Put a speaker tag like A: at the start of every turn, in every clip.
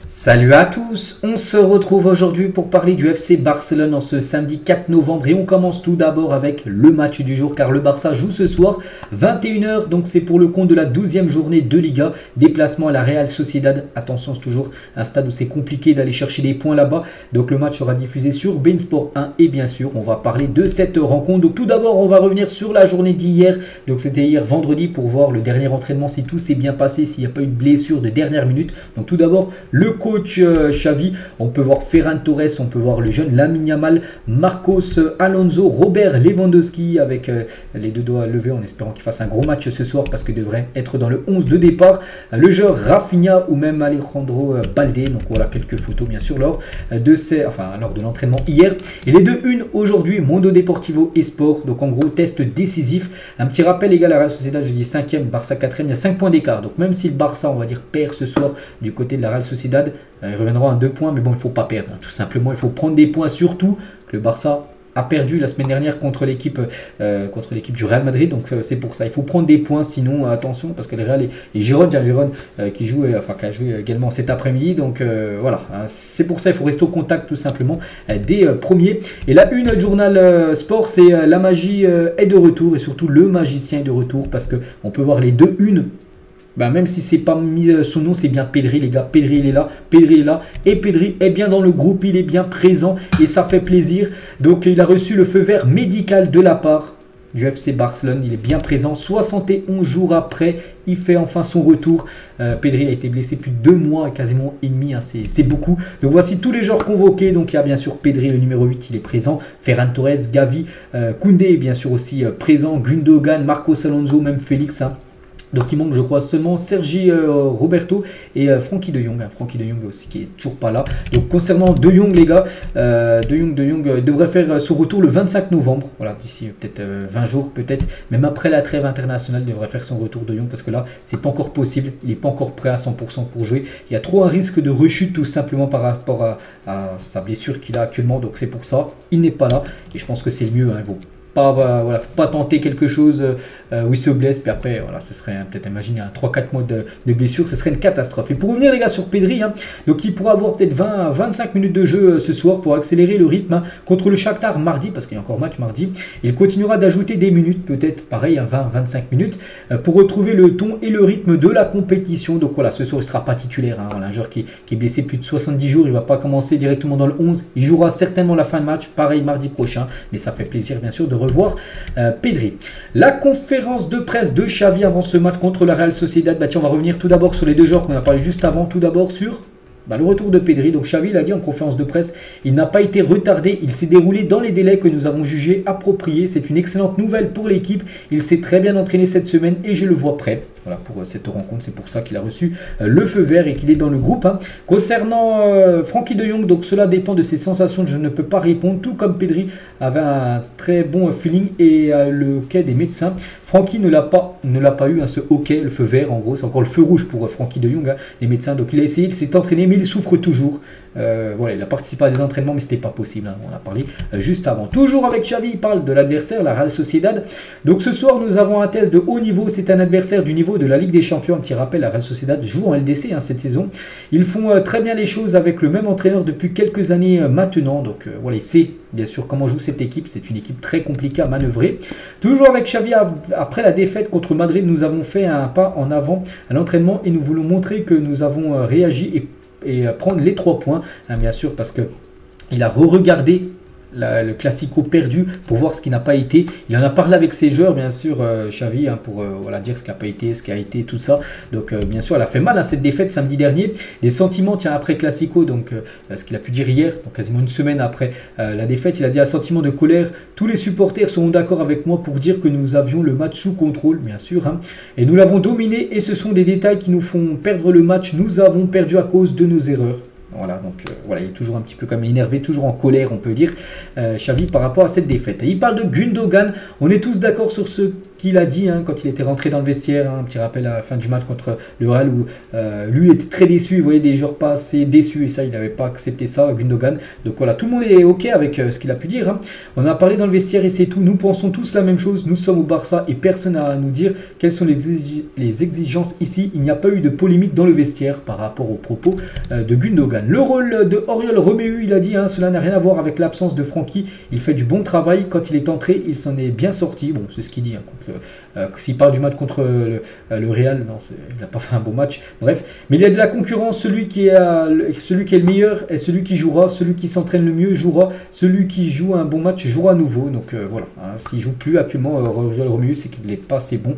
A: Salut à tous, on se retrouve aujourd'hui pour parler du FC Barcelone en ce samedi 4 novembre et on commence tout d'abord avec le match du jour car le Barça joue ce soir 21h, donc c'est pour le compte de la 12e journée de Liga, déplacement à la Real Sociedad. Attention, c'est toujours un stade où c'est compliqué d'aller chercher des points là-bas, donc le match sera diffusé sur beIN Sport 1 et bien sûr on va parler de cette rencontre. Donc tout d'abord on va revenir sur la journée d'hier, donc c'était hier vendredi pour voir le dernier entraînement si tout s'est bien passé, s'il n'y a pas eu de blessure de dernière minute. Donc tout d'abord le coach Xavi, on peut voir Ferran Torres, on peut voir le jeune Lamine Yamal, Marcos Alonso, Robert Lewandowski avec les deux doigts levés en espérant qu'il fasse un gros match ce soir parce qu'il devrait être dans le 11 de départ, le joueur Rafinha ou même Alejandro Balde. Donc voilà quelques photos bien sûr lors de l'entraînement hier. Et les deux unes aujourd'hui, Mundo Deportivo et Sport, donc en gros test décisif. Un petit rappel les gars, la Real Sociedad je dis 5e, Barça 4e, il y a 5 points d'écart, donc même si le Barça on va dire perd ce soir du côté de la Real Sociedad, ils reviendront à 2 points, mais bon, il ne faut pas perdre. Tout simplement, il faut prendre des points, surtout que le Barça a perdu la semaine dernière contre l'équipe du Real Madrid. Donc c'est pour ça, il faut prendre des points, sinon attention, parce que le Real et Girone qui a joué également cet après-midi. Donc voilà, c'est pour ça, il faut rester au contact tout simplement des premiers. Et la une du journal Sport, c'est la magie est de retour, et surtout le magicien est de retour, parce qu'on peut voir les deux unes. Même si c'est pas mis son nom, c'est bien Pedri les gars. Pedri il est là, Pedri est là et Pedri est bien dans le groupe, il est bien présent et ça fait plaisir. Donc il a reçu le feu vert médical de la part du FC Barcelone, il est bien présent. 71 jours après, il fait enfin son retour. Pedri a été blessé plus de 2 mois, quasiment et demi, c'est beaucoup. Donc voici tous les joueurs convoqués. Donc il y a bien sûr Pedri, le numéro 8, il est présent. Ferran Torres, Gavi, Koundé est bien sûr aussi présent. Gundogan, Marcos Alonso, même Félix. Donc il manque je crois seulement Sergi Roberto et Frenkie de Jong. Frenkie de Jong aussi qui est toujours pas là. Donc concernant De Jong les gars, De Jong devrait faire son retour le 25 novembre. Voilà, d'ici peut-être 20 jours peut-être. Même après la trêve internationale il devrait faire son retour De Jong parce que là c'est pas encore possible. Il n'est pas encore prêt à 100% pour jouer. Il y a trop un risque de rechute tout simplement par rapport à sa blessure qu'il a actuellement. Donc c'est pour ça, il n'est pas là. Et je pense que c'est le mieux. Il vaut faut pas tenter quelque chose où il se blesse, puis après, voilà, ce serait peut-être, imaginer un 3-4 mois de blessure, ce serait une catastrophe. Et pour revenir les gars sur Pedri, donc il pourra avoir peut-être 20-25 minutes de jeu ce soir pour accélérer le rythme contre le Shakhtar mardi, parce qu'il y a encore match mardi. Il continuera d'ajouter des minutes, peut-être pareil, 20-25 minutes, pour retrouver le ton et le rythme de la compétition. Donc voilà, ce soir il ne sera pas titulaire, un joueur qui est blessé plus de 70 jours, il ne va pas commencer directement dans le 11, il jouera certainement la fin de match, pareil mardi prochain, mais ça fait plaisir bien sûr de revoir Pedri. La conférence de presse de Xavi avant ce match contre la Real Sociedad, on va revenir tout d'abord sur les deux joueurs qu'on a parlé juste avant, tout d'abord sur le retour de Pedri. Donc Xavi l'a dit en conférence de presse, il n'a pas été retardé, il s'est déroulé dans les délais que nous avons jugés appropriés. C'est une excellente nouvelle pour l'équipe, il s'est très bien entraîné cette semaine et je le vois prêt. Voilà pour cette rencontre, c'est pour ça qu'il a reçu le feu vert et qu'il est dans le groupe. Concernant Frenkie de Jong, donc cela dépend de ses sensations, je ne peux pas répondre, tout comme Pedri avait un très bon feeling et le quai des médecins. Frenkie ne l'a pas eu, ce hockey, le feu vert en gros, c'est encore le feu rouge pour Frenkie de Jong, les médecins. Donc il a essayé, il s'est entraîné, mais il souffre toujours. Voilà, il a participé à des entraînements, mais c'était pas possible. On a parlé juste avant. Toujours avec Xavi, il parle de l'adversaire, la Real Sociedad. Donc ce soir, nous avons un test de haut niveau. C'est un adversaire du niveau de la Ligue des Champions. Un petit rappel, la Real Sociedad joue en LDC cette saison. Ils font très bien les choses avec le même entraîneur depuis quelques années maintenant. Donc voilà, il sait bien sûr comment joue cette équipe. C'est une équipe très compliquée à manœuvrer. Toujours avec Xavi, après la défaite contre Madrid, nous avons fait un pas en avant à l'entraînement et nous voulons montrer que nous avons réagi et prendre les 3 points, bien sûr, parce que il a re-regardé le Classico perdu pour voir ce qui n'a pas été. Il en a parlé avec ses joueurs, bien sûr, Xavi, pour dire ce qui n'a pas été, ce qui a été, tout ça. Donc, bien sûr, elle a fait mal à cette défaite samedi dernier. Des sentiments, après Classico, donc ce qu'il a pu dire hier, donc quasiment une semaine après la défaite, il a dit un sentiment de colère. Tous les supporters seront d'accord avec moi pour dire que nous avions le match sous contrôle, bien sûr, et nous l'avons dominé. Et ce sont des détails qui nous font perdre le match. Nous avons perdu à cause de nos erreurs. Voilà, donc voilà, il est toujours un petit peu comme énervé, toujours en colère, on peut dire, Xavi, par rapport à cette défaite. Et il parle de Gundogan, on est tous d'accord sur ce qu'il a dit quand il était rentré dans le vestiaire, un petit rappel à la fin du match contre le Real où lui il était très déçu, vous voyez des joueurs pas assez déçus et ça il n'avait pas accepté ça, Gundogan. Donc voilà, tout le monde est ok avec ce qu'il a pu dire. On a parlé dans le vestiaire et c'est tout, nous pensons tous la même chose, nous sommes au Barça et personne n'a à nous dire quelles sont les exigences ici. Il n'y a pas eu de polémique dans le vestiaire par rapport aux propos de Gundogan. Le rôle de Oriol Romeu, il a dit, cela n'a rien à voir avec l'absence de Francky, il fait du bon travail, quand il est entré, il s'en est bien sorti. Bon, c'est ce qu'il dit. S'il parle du match contre le Real, non, il n'a pas fait un bon match. Bref, mais il y a de la concurrence. Celui qui est le meilleur est celui qui jouera. Celui qui s'entraîne le mieux jouera. Celui qui joue un bon match jouera à nouveau. Donc voilà, s'il joue plus actuellement, Romeu, c'est qu'il n'est pas assez bon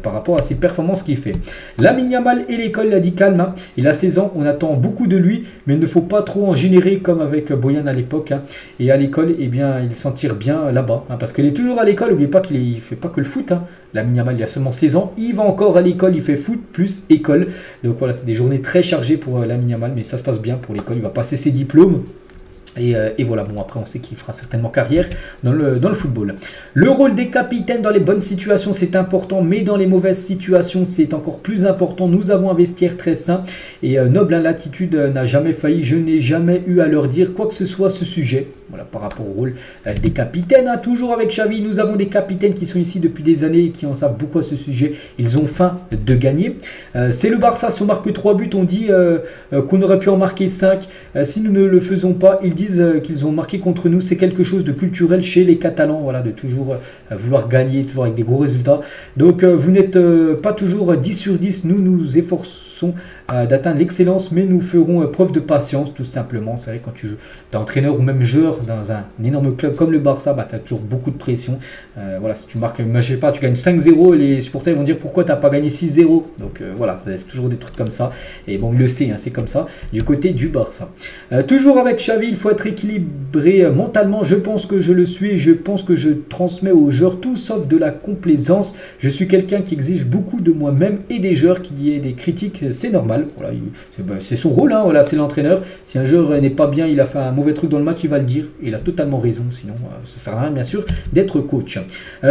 A: par rapport à ses performances qu'il fait. Lamine Yamal et l'école l'a dit calme. Il a 16 ans, on attend beaucoup de lui, mais il ne faut pas trop en générer comme avec Boyan à l'époque. Et à l'école, eh bien, il s'en tire bien là-bas, parce qu'il est toujours à l'école. N'oubliez pas qu'il ne fait pas que le foot. Lamine Yamal, il a seulement 16 ans, il va encore à l'école, il fait foot plus école. Donc voilà, c'est des journées très chargées pour Lamine Yamal, mais ça se passe bien pour l'école. Il va passer ses diplômes. Et voilà, bon après on sait qu'il fera certainement carrière dans le football. Le rôle des capitaines dans les bonnes situations c'est important, mais dans les mauvaises situations c'est encore plus important. Nous avons un vestiaire très sain et noble, l'attitude n'a jamais failli. Je n'ai jamais eu à leur dire quoi que ce soit à ce sujet. Voilà, par rapport au rôle des capitaines. Toujours avec Xavi, nous avons des capitaines qui sont ici depuis des années et qui en savent beaucoup à ce sujet. Ils ont faim de gagner. C'est le Barça, si on marque 3 buts, on dit qu'on aurait pu en marquer 5. Si nous ne le faisons pas, ils disent qu'ils ont marqué contre nous. C'est quelque chose de culturel chez les Catalans, voilà, de toujours vouloir gagner, toujours avec des gros résultats. Donc vous n'êtes pas toujours 10 sur 10. Nous nous efforçons d'atteindre l'excellence, mais nous ferons preuve de patience, tout simplement. C'est vrai, quand tu es entraîneur ou même joueur dans un énorme club comme le Barça, tu as toujours beaucoup de pression. Voilà, si tu marques, je sais pas, tu gagnes 5-0, les supporters vont dire pourquoi tu n'as pas gagné 6-0. Donc voilà, c'est toujours des trucs comme ça. Et bon, il le sait, c'est comme ça du côté du Barça. Toujours avec Xavi, il faut être équilibré mentalement. Je pense que je le suis. Je pense que je transmets aux joueurs tout sauf de la complaisance. Je suis quelqu'un qui exige beaucoup de moi-même et des joueurs. Qu'il y ait des critiques, c'est normal. Voilà, c'est son rôle, voilà, c'est l'entraîneur. Si un joueur n'est pas bien, il a fait un mauvais truc dans le match, il va le dire. Et il a totalement raison, sinon ça sert à rien bien sûr d'être coach.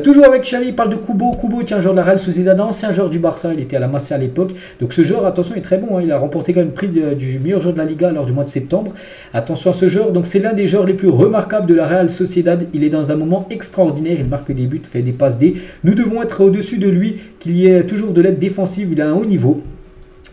A: Toujours avec Xavi, il parle de Kubo. Kubo, tiens, joueur de la Real Sociedad, ancien joueur du Barça, il était à la Masia à l'époque. Donc ce joueur, attention, est très bon, il a remporté quand même le prix du meilleur joueur de la Liga lors du mois de septembre. Attention à ce joueur, donc c'est l'un des joueurs les plus remarquables de la Real Sociedad. Il est dans un moment extraordinaire, il marque des buts, fait des passes D. Nous devons être au-dessus de lui, qu'il y ait toujours de l'aide défensive, il a un haut niveau.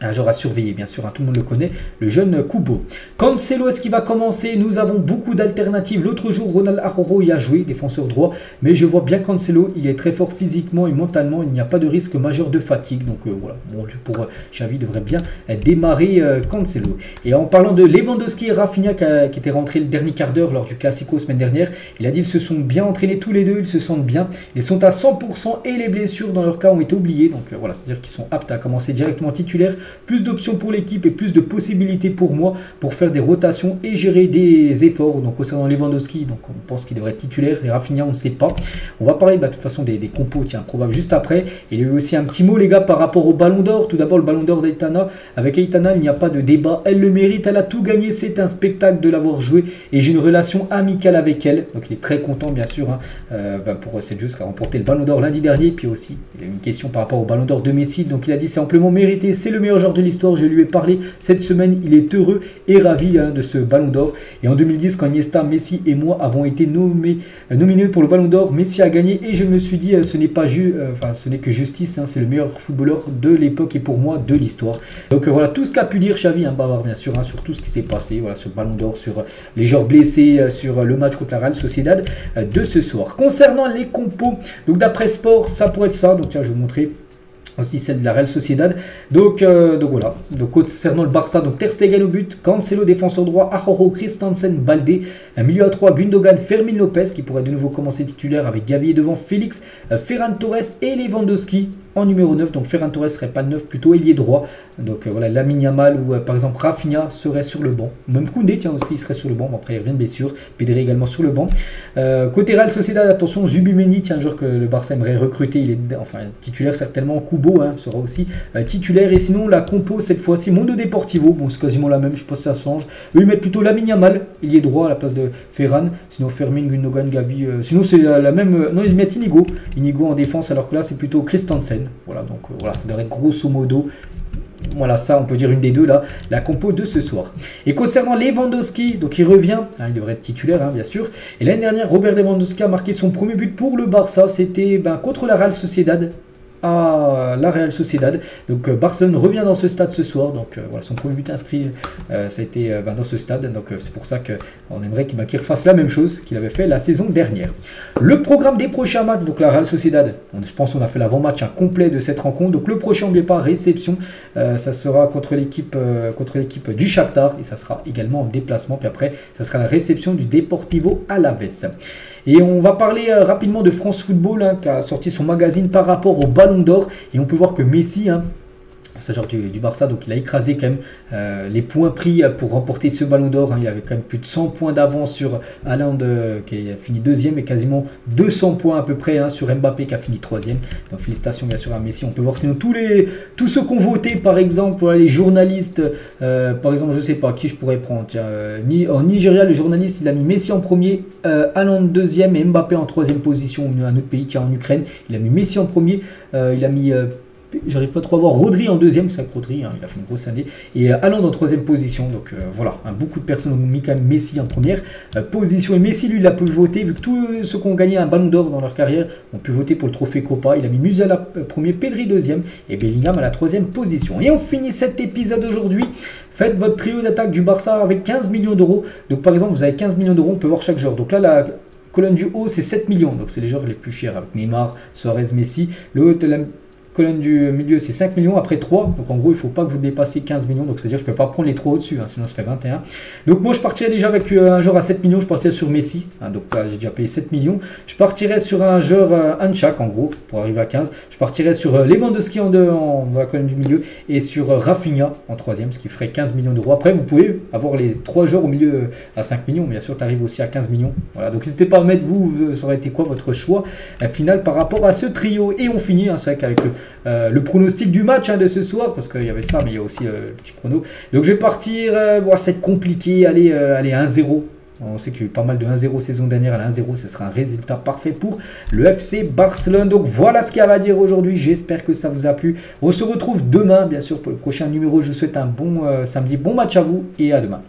A: Un joueur à surveiller, bien sûr, tout le monde le connaît, le jeune Kubo. Cancelo, est-ce qu'il va commencer? Nous avons beaucoup d'alternatives. L'autre jour, Ronald Araujo y a joué, défenseur droit, mais je vois bien Cancelo, il est très fort physiquement et mentalement, il n'y a pas de risque majeur de fatigue. Donc voilà, bon, pour Xavi devrait bien démarrer Cancelo. Et en parlant de Lewandowski et Rafinha qui étaient rentrés le dernier quart d'heure lors du Classico semaine dernière, il a dit ils se sont bien entraînés tous les deux, ils se sentent bien, ils sont à 100% et les blessures dans leur cas ont été oubliées. Donc voilà, c'est-à-dire qu'ils sont aptes à commencer directement titulaire. Plus d'options pour l'équipe et plus de possibilités pour moi pour faire des rotations et gérer des efforts. Donc concernant Lewandowski, donc on pense qu'il devrait être titulaire et Rafinha on ne sait pas. On va parler de toute façon des compos, tiens, probable juste après. Il y a eu aussi un petit mot les gars par rapport au Ballon d'Or. Tout d'abord le Ballon d'Or d'Aitana. Avec Aitana il n'y a pas de débat, elle le mérite, elle a tout gagné, c'est un spectacle de l'avoir joué et j'ai une relation amicale avec elle. Donc il est très content bien sûr pour cette joueuse qui a remporté le Ballon d'Or lundi dernier. Puis aussi il y a une question par rapport au Ballon d'Or de Messi. Donc il a dit c'est amplement mérité, c'est le meilleur joueur de l'histoire, je lui ai parlé cette semaine, il est heureux et ravi de ce Ballon d'Or. Et en 2010, quand Iniesta, Messi et moi avons été nominés pour le Ballon d'Or, Messi a gagné et je me suis dit ce n'est pas ce n'est que justice, c'est le meilleur footballeur de l'époque et pour moi de l'histoire. Donc voilà tout ce qu'a pu dire Xavi, bavard bien sûr, sur tout ce qui s'est passé, voilà, sur le Ballon d'Or, sur les joueurs blessés, sur le match contre la Real Sociedad de ce soir. Concernant les compos, donc d'après Sport, ça pourrait être ça, donc tiens je vais vous montrer aussi celle de la Real Sociedad. Donc voilà. Donc concernant le Barça, donc Ter Stegen au but, Cancelo défenseur droit, Araujo, Christensen, Baldé, un milieu à 3, Gundogan, Fermin Lopez qui pourrait de nouveau commencer titulaire avec Gavi devant, Félix, Ferran Torres et Lewandowski en numéro 9. Donc Ferran Torres serait pas le 9, plutôt ailier droit. Donc voilà, Lamine Yamal ou par exemple Rafinha serait sur le banc. Même Koundé tiens aussi serait sur le banc. Bon, après il n'y a rien de blessure. Pedri également sur le banc. Côté Real Sociedad, attention Zubimendi, tiens un joueur que le Barça aimerait recruter. Il est enfin titulaire certainement. Kubo Hugo sera aussi titulaire. Et sinon, la compo cette fois-ci, Mundo Deportivo, bon c'est quasiment la même, je pense que ça change. Eux ils mettent plutôt Lamine Yamal, il est droit à la place de Ferran. Sinon Fermin, Gundogan, Gavi, sinon c'est la même, non ils mettent Inigo en défense, alors que là c'est plutôt Christensen. Voilà, donc voilà, ça devrait être grosso modo. Voilà, ça on peut dire une des deux là, la compo de ce soir. Et concernant Lewandowski, donc il revient, il devrait être titulaire bien sûr. Et l'année dernière, Robert Lewandowski a marqué son premier but pour le Barça, c'était contre la Real Sociedad. À la Real Sociedad. Donc Barcelone revient dans ce stade ce soir. Donc voilà, son premier but inscrit, ça a été dans ce stade. Donc c'est pour ça qu'on aimerait qu'il refasse la même chose qu'il avait fait la saison dernière. Le programme des prochains matchs, donc la Real Sociedad, je pense qu'on a fait l'avant-match complet de cette rencontre. Donc le prochain, n'oubliez pas, réception, ça sera contre l'équipe du Shakhtar et ça sera également en déplacement. Puis après, ça sera la réception du Deportivo Alaves. Et on va parler rapidement de France Football qui a sorti son magazine par rapport au Ballon d'Or. Et on peut voir que Messi, c'est-à-dire du Barça, donc il a écrasé quand même les points pris pour remporter ce Ballon d'Or. Il y avait quand même plus de 100 points d'avance sur Haaland qui a fini deuxième et quasiment 200 points à peu près sur Mbappé qui a fini troisième. Donc félicitations bien sûr à Messi. On peut voir sinon tous ceux qui ont voté, par exemple les journalistes, par exemple je sais pas qui je pourrais prendre. En Nigeria, le journaliste il a mis Messi en premier, Haaland deuxième et Mbappé en troisième position. Un autre pays qui est en Ukraine, il a mis Messi en premier, il a mis j'arrive pas trop à voir Rodri en deuxième, c'est Rodri, il a fait une grosse année, et Haaland en troisième position. Donc voilà, beaucoup de personnes ont mis quand même Messi en première position. Et Messi, lui, il a pu voter, vu que tous ceux qui ont gagné un Ballon d'Or dans leur carrière ont pu voter pour le trophée Copa. Il a mis Musiala premier, Pedri deuxième et Bellingham à la troisième position. Et on finit cet épisode aujourd'hui. Faites votre trio d'attaque du Barça avec 15 millions d'euros. Donc par exemple, vous avez 15 millions d'euros, on peut voir chaque joueur. Donc là, la colonne du haut, c'est 7 millions. Donc c'est les joueurs les plus chers avec Neymar, Suarez, Messi. Le haut, colonne du milieu c'est 5 millions, après 3, donc en gros il ne faut pas que vous dépassiez 15 millions, donc c'est à dire je ne peux pas prendre les 3 au-dessus, sinon ça fait 21. Donc moi je partirais déjà avec un joueur à 7 millions, je partirais sur Messi, donc là j'ai déjà payé 7 millions, je partirais sur un joueur Anchak en gros, pour arriver à 15, je partirais sur Lewandowski en la colonne du milieu, et sur Rafinha en troisième, ce qui ferait 15 millions d'euros. Après vous pouvez avoir les 3 joueurs au milieu à 5 millions, mais bien sûr tu arrives aussi à 15 millions, voilà, donc n'hésitez pas à mettre ça aurait été quoi votre choix final par rapport à ce trio. Et on finit, c'est vrai qu'avec le pronostic du match de ce soir, parce qu'il y avait ça mais il y a aussi le petit prono. Donc je vais partir, c'est compliqué, allez 1-0. On sait qu'il y a eu pas mal de 1-0 saison dernière, à 1-0 ce sera un résultat parfait pour le FC Barcelone. Donc voilà ce qu'il y a à dire aujourd'hui, j'espère que ça vous a plu. On se retrouve demain bien sûr pour le prochain numéro. Je vous souhaite un bon samedi, bon match à vous et à demain.